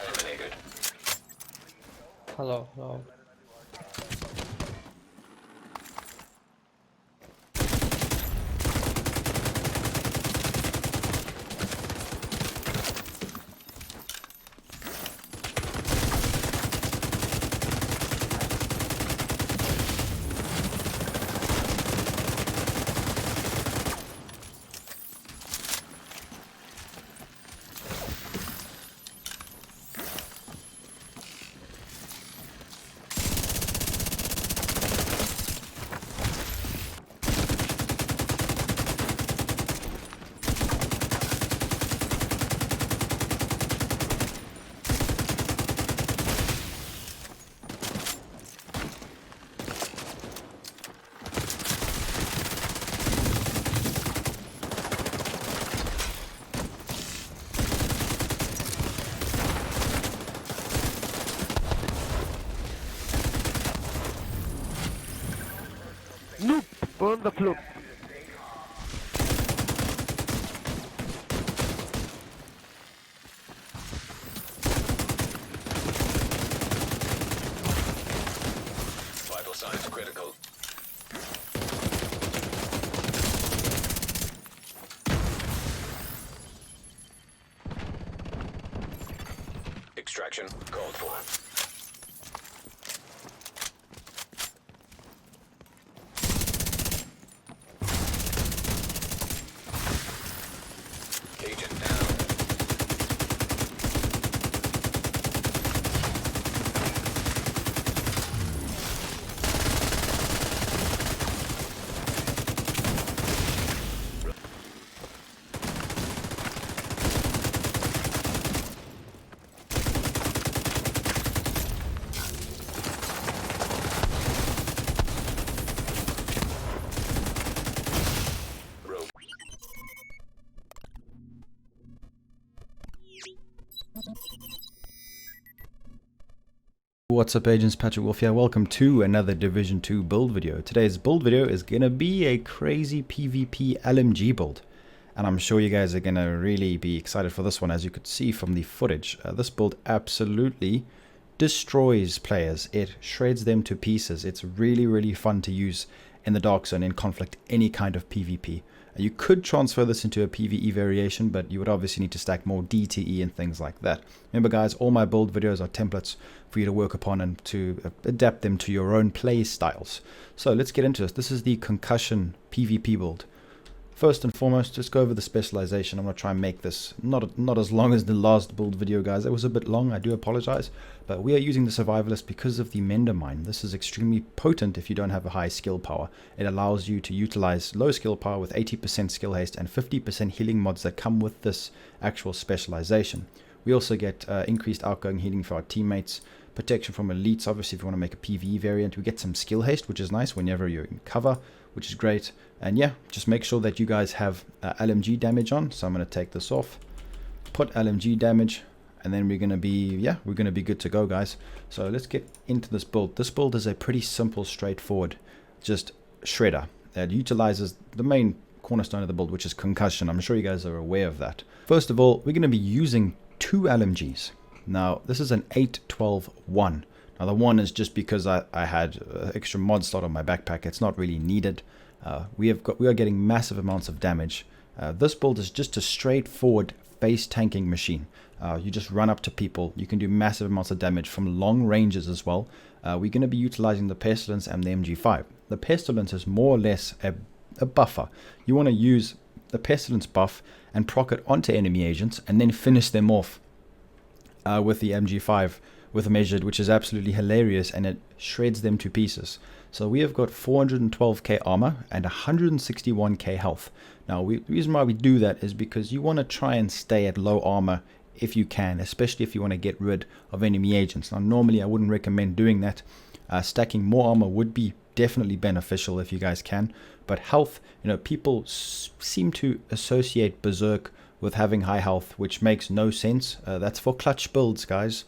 Eliminated. Hello, hello. Noob! Burn the floor. Vital signs critical. Extraction called for. Agent down. Rope. What's up agents, Patrick Wolf here. Welcome to another Division 2 build video. Today's build video is going to be a crazy PvP LMG build. And I'm sure you guys are going to really be excited for this one. As you could see from the footage, this build absolutely destroys players. It shreds them to pieces. It's really fun to use in the Dark Zone in conflict, any kind of PvP. You could transfer this into a PvE variation, but you would obviously need to stack more DTE and things like that. Remember guys, all my build videos are templates for you to work upon and to adapt them to your own play styles. So let's get into this. This is the Concussion PvP build. First and foremost, just go over the specialization. I'm going to try and make this not as long as the last build video, guys. It was a bit long, I do apologize. But we are using the Survivalist because of the Mender Mine. This is extremely potent if you don't have a high skill power. It allows you to utilize low skill power with 80% skill haste and 50% healing mods that come with this actual specialization. We also get increased outgoing healing for our teammates, protection from elites, obviously if you want to make a PvE variant. We get some skill haste, which is nice whenever you're in cover, which is great. And yeah, just make sure that you guys have LMG damage on. So I'm going to take this off, put LMG damage, and then we're going to be, we're going to be good to go, guys. So let's get into this build. This build is a pretty simple, straightforward, just shredder that utilizes the main cornerstone of the build, which is Concussion. I'm sure you guys are aware of that. First of all, we're going to be using 2 LMGs. Now, this is an 8-12-1. Now, the 1 is just because I had extra mod slot on my backpack. It's not really needed. We are getting massive amounts of damage. This build is just a straightforward face tanking machine. You just run up to people. You can do massive amounts of damage from long ranges as well. We're going to be utilizing the Pestilence and the MG5. The Pestilence is more or less a buffer. You want to use the Pestilence buff and proc it onto enemy agents and then finish them off with the MG5 with a measured, which is absolutely hilarious, and it shreds them to pieces. So we have got 412k armor and 161k health. Now the reason why we do that is because you want to try and stay at low armor if you can, especially if you want to get rid of enemy agents. Now normally I wouldn't recommend doing that. Stacking more armor would be definitely beneficial if you guys can, but health, people seem to associate Berserk with having high health, which makes no sense. That's for clutch builds, guys.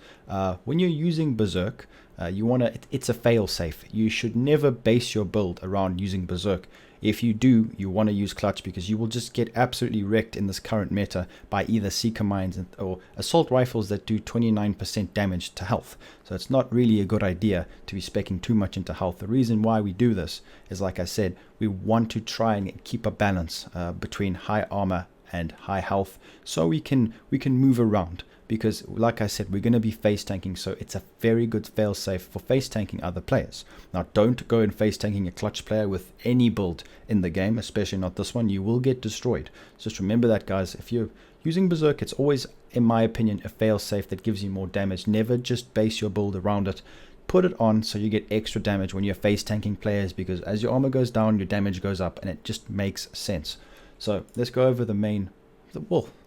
When you're using Berserk, it's a fail safe. You should never base your build around using Berserk. If you do, you want to use clutch because you will just get absolutely wrecked in this current meta by either seeker mines or assault rifles that do 29% damage to health. So it's not really a good idea to be speccing too much into health. The reason why we do this is, like I said, we want to try and keep a balance between high armor and high health, so we can move around. Because, like I said, we're going to be face tanking, so it's a very good failsafe for face tanking other players. Now, don't go and face tanking a clutch player with any build in the game, especially not this one. You will get destroyed. Just remember that, guys. If you're using Berserk, it's always, in my opinion, a failsafe that gives you more damage. Never just base your build around it. Put it on so you get extra damage when you're face tanking players, because as your armor goes down, your damage goes up, and it just makes sense. So let's go over the main,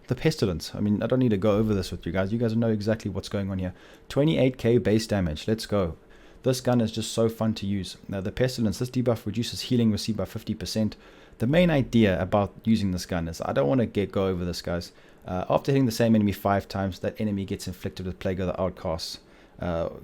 the pestilence. I mean, I don't need to go over this with you guys. You guys know exactly what's going on here. 28k base damage. Let's go. This gun is just so fun to use. Now, the pestilence, this debuff reduces healing received by 50%. The main idea about using this gun is, I don't want to go over this, guys. After hitting the same enemy 5 times, that enemy gets inflicted with Plague of the Outcasts.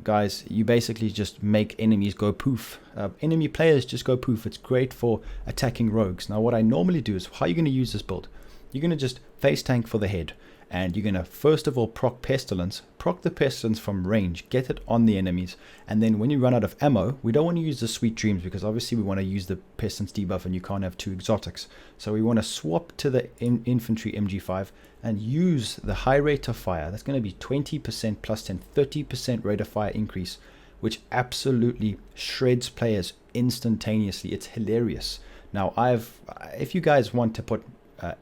Guys, you basically just make enemies go poof. Enemy players just go poof. It's great for attacking rogues. Now, what I normally do is, how are you going to use this build? You're going to just face tank for the head, and you're going to first of all proc pestilence, proc the pestilence from range, get it on the enemies, and then when you run out of ammo, we don't want to use the sweet dreams because obviously we want to use the pestilence debuff and you can't have 2 exotics. So we want to swap to the infantry MG5 and use the high rate of fire. That's going to be 20% plus 10, 30% rate of fire increase, which absolutely shreds players instantaneously. It's hilarious. Now, if you guys want to put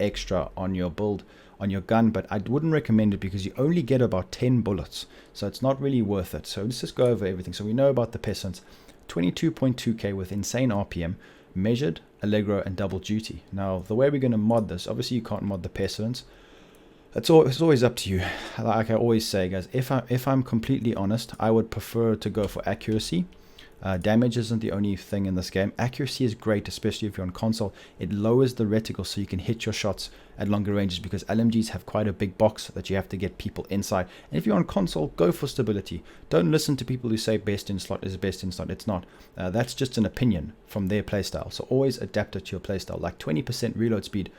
extra on your build, on your gun, but I wouldn't recommend it because you only get about 10 bullets, so it's not really worth it. So let's just go over everything. So we know about the pestilence, 22.2k with insane RPM, measured, allegro, and double duty. Now, the way we're going to mod this, obviously you can't mod the pestilence. It's always up to you. Like I always say, guys, if I'm completely honest, I would prefer to go for accuracy. Damage isn't the only thing in this game. Accuracy is great, especially if you're on console. It lowers the reticle so you can hit your shots at longer ranges, because LMGs have quite a big box that you have to get people inside. And if you're on console, go for stability. Don't listen to people who say best in slot is best in slot. It's not. That's just an opinion from their playstyle. So always adapt it to your playstyle. Like 20% reload speed.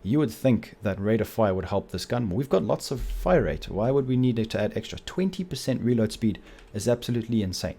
You would think that rate of fire would help this gun. We've got lots of fire rate. Why would we need it to add extra? 20% reload speed is absolutely insane.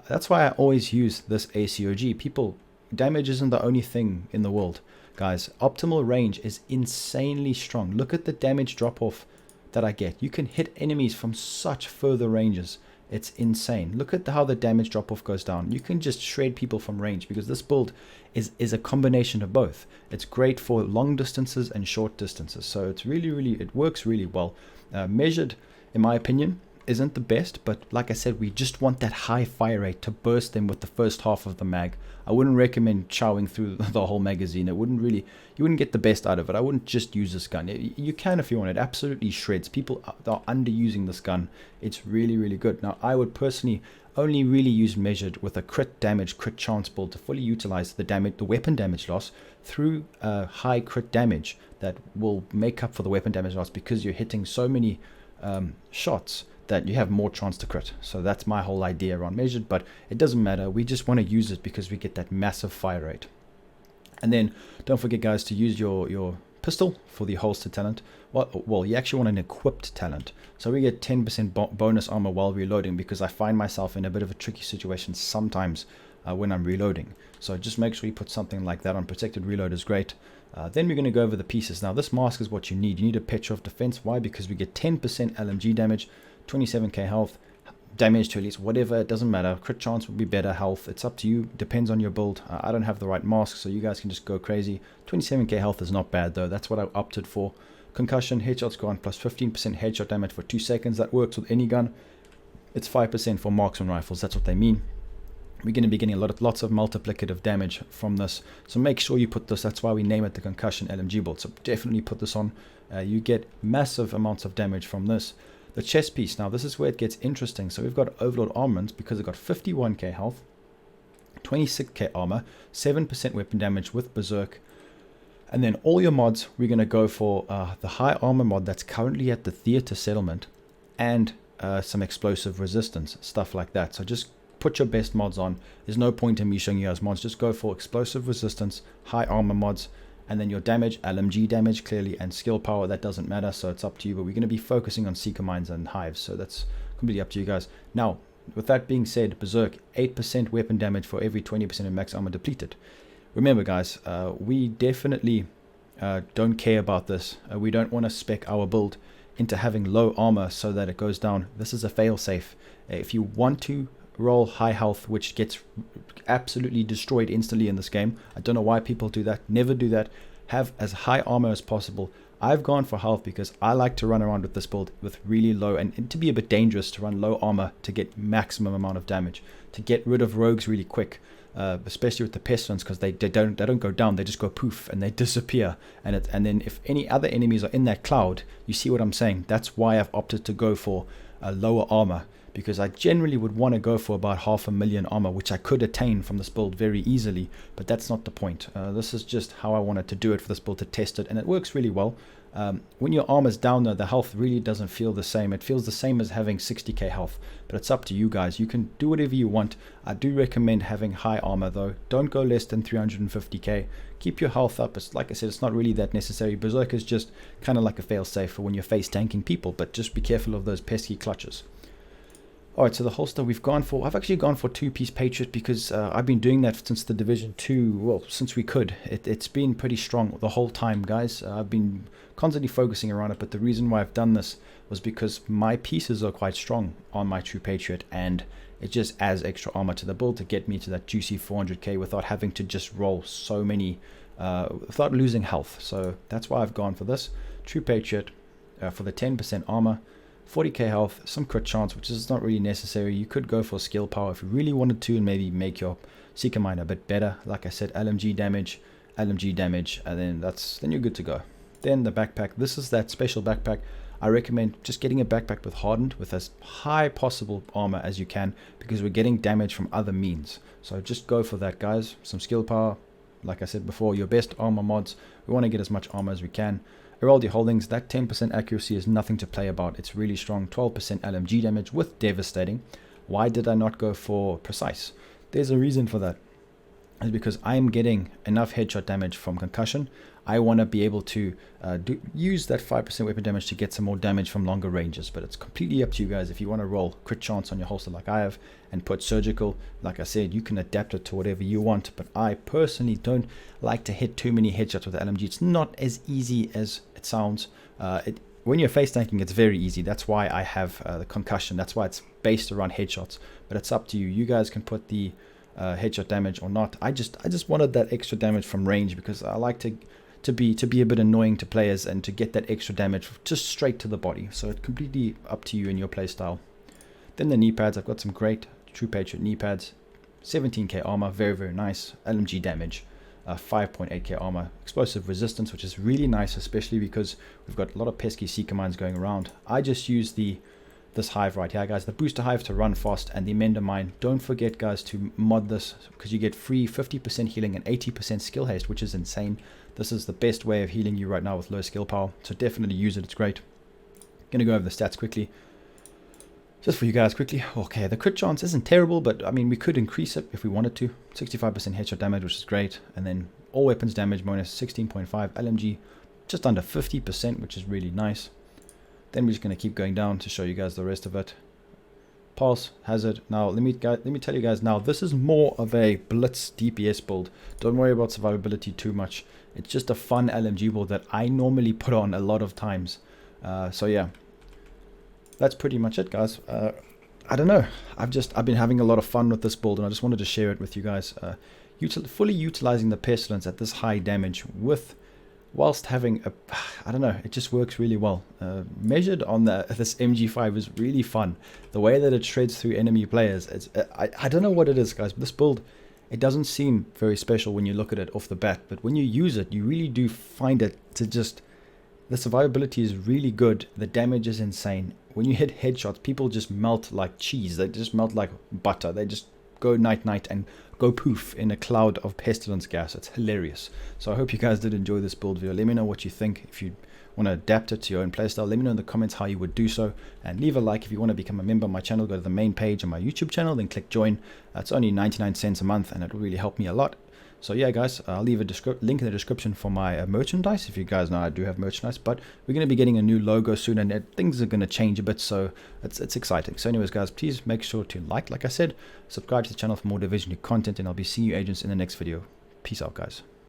That's why I always use this ACOG. People, damage isn't the only thing in the world, guys. Optimal range is insanely strong. Look at the damage drop off that I get. You can hit enemies from such further ranges. It's insane. Look at how the damage drop off goes down. You can just shred people from range, because this build is a combination of both. It's great for long distances and short distances. So it's it works really well. Measured, in my opinion, isn't the best, but like I said, we just want that high fire rate to burst them with the first half of the mag. I wouldn't recommend chowing through the whole magazine. You wouldn't get the best out of it. I wouldn't just use this gun. You can if you want. It absolutely shreds. People are underusing this gun. It's really good. Now, I would personally only really use measured with a crit damage, crit chance build to fully utilize the weapon damage loss through high crit damage that will make up for the weapon damage loss, because you're hitting so many shots that you have more chance to crit. So that's my whole idea around measured, but it doesn't matter. We just want to use it because we get that massive fire rate. And then don't forget, guys, to use your pistol for the holster talent. Well, you actually want an equipped talent. So we get 10% bonus armor while reloading, because I find myself in a bit of a tricky situation sometimes when I'm reloading. So just make sure you put something like that on. Protected reload is great. Then we're going to go over the pieces. Now, this mask is what you need. You need a Petrov defense. Why? Because we get 10% LMG damage, 27k health, damage to elites, whatever, it doesn't matter. Crit chance would be better, health, it's up to you, depends on your build. I don't have the right mask, so you guys can just go crazy. 27k health is not bad though, that's what I opted for. Concussion, headshots go on, plus 15% headshot damage for 2 seconds. That works with any gun. It's 5% for marksman rifles, that's what they mean. We're going to be getting lots of multiplicative damage from this, so make sure you put this. That's why we name it the Concussion LMG build, so definitely put this on. You get massive amounts of damage from this. The chest piece, now this is where it gets interesting. So we've got Overlord armaments, because it got 51k health, 26k armor, 7% weapon damage with Berserk. And then all your mods, we're going to go for the high armor mod that's currently at the theater settlement, and some explosive resistance, stuff like that. So just put your best mods on. There's no point in me showing you guys mods. Just go for explosive resistance, high armor mods, and then your damage, LMG damage clearly, and skill power, that doesn't matter, so it's up to you. But we're going to be focusing on seeker mines and hives, so that's completely up to you guys. Now, with that being said, Berserk, 8% weapon damage for every 20% of max armor depleted. Remember guys, we definitely don't care about this. We don't want to spec our build into having low armor so that it goes down. This is a fail-safe. If you want to roll high health, which gets absolutely destroyed instantly in this game, I don't know why people do that. Never do that. Have as high armor as possible. I've gone for health because I like to run around with this build with really low, and to be a bit dangerous to run low armor to get maximum amount of damage, to get rid of rogues really quick, especially with the pestilence, because they don't go down, they just go poof and they disappear. And then if any other enemies are in that cloud, you see what I'm saying? That's why I've opted to go for a lower armor, because I generally would want to go for about 500,000 armor, which I could attain from this build very easily, but that's not the point. This is just how I wanted to do it for this build, to test it, and it works really well. When your armor's down though, the health really doesn't feel the same. It feels the same as having 60k health, but it's up to you guys. You can do whatever you want. I do recommend having high armor though. Don't go less than 350k. Keep your health up. It's like I said, it's not really that necessary. Berserk is just kind of like a fail-safe for when you're face tanking people, but just be careful of those pesky clutches. Alright, so the holster we've gone for, I've actually gone for 2-piece Patriot because I've been doing that since the Division 2, well, since we could. It's been pretty strong the whole time, guys. I've been constantly focusing around it, but the reason why I've done this was because my pieces are quite strong on my True Patriot, and it just adds extra armor to the build to get me to that juicy 400k without having to just roll so many, without losing health. So that's why I've gone for this. True Patriot for the 10% armor. 40k health, some crit chance, which is not really necessary. You could go for skill power if you really wanted to, and maybe make your seeker mine a bit better. Like I said, LMG damage, and then you're good to go. Then the backpack. This is that special backpack. I recommend just getting a backpack with hardened, with as high possible armor as you can, because we're getting damage from other means. So just go for that, guys. Some skill power. Like I said before, your best armor mods. We want to get as much armor as we can. Heraldi Holdings, that 10% accuracy is nothing to play about. It's really strong. 12% LMG damage with devastating. Why did I not go for precise? There's a reason for that. It's because I'm getting enough headshot damage from Concussion. I want to be able to use that 5% weapon damage to get some more damage from longer ranges, but it's completely up to you guys. If you want to roll crit chance on your holster like I have and put surgical, like I said, you can adapt it to whatever you want, but I personally don't like to hit too many headshots with the LMG. It's not as easy as it sounds. When you're face tanking, it's very easy. That's why I have the Concussion. That's why it's based around headshots, but it's up to you. You guys can put the headshot damage or not. I just wanted that extra damage from range, because I like to be a bit annoying to players and to get that extra damage just straight to the body. So it's completely up to you and your play style. Then the knee pads. I've got some great True Patriot knee pads. 17k armor, very, very nice. LMG damage, 5.8k armor. Explosive resistance, which is really nice, especially because we've got a lot of pesky seeker mines going around. I just use this hive right here, guys, the booster hive, to run fast, and the mender mine. Don't forget, guys, to mod this, because you get free 50% healing and 80% skill haste, which is insane. This is the best way of healing you right now with low skill power, so definitely use it. It's great. Gonna go over the stats quickly, just for you guys quickly. Okay, the crit chance isn't terrible, but I mean, we could increase it if we wanted to. 65% headshot damage, which is great, and then all weapons damage bonus 16.5, LMG just under 50%, which is really nice. Then we're just going to keep going down to show you guys the rest of it. Pulse, hazard. Now let me tell you guys, now this is more of a blitz DPS build. Don't worry about survivability too much. It's just a fun LMG build that I normally put on a lot of times. So yeah, that's pretty much it, guys. I don't know, I've been having a lot of fun with this build, and I just wanted to share it with you guys. Fully utilizing the pestilence at this high damage whilst having a, I don't know, it just works really well. Measured on this MG5 is really fun. The way that it shreds through enemy players, I don't know what it is, guys, but this build, it doesn't seem very special when you look at it off the bat, but when you use it, you really do find it to just, the survivability is really good, the damage is insane. When you hit headshots, people just melt like cheese, they just melt like butter, they just go night and go poof in a cloud of pestilence gas. It's hilarious. So I hope you guys did enjoy this build video. Let me know what you think. If you want to adapt it to your own playstyle, let me know in the comments how you would do so, and leave a like. If you want to become a member of my channel, go to the main page on my YouTube channel, then click join. It's only 99 cents a month, and it will really help me a lot. So yeah, guys, I'll leave a link in the description for my merchandise. If you guys know, I do have merchandise, but we're going to be getting a new logo soon, and things are going to change a bit, so it's exciting. So anyways, guys, please make sure to like I said, subscribe to the channel for more Division 2 content, and I'll be seeing you agents in the next video. Peace out, guys.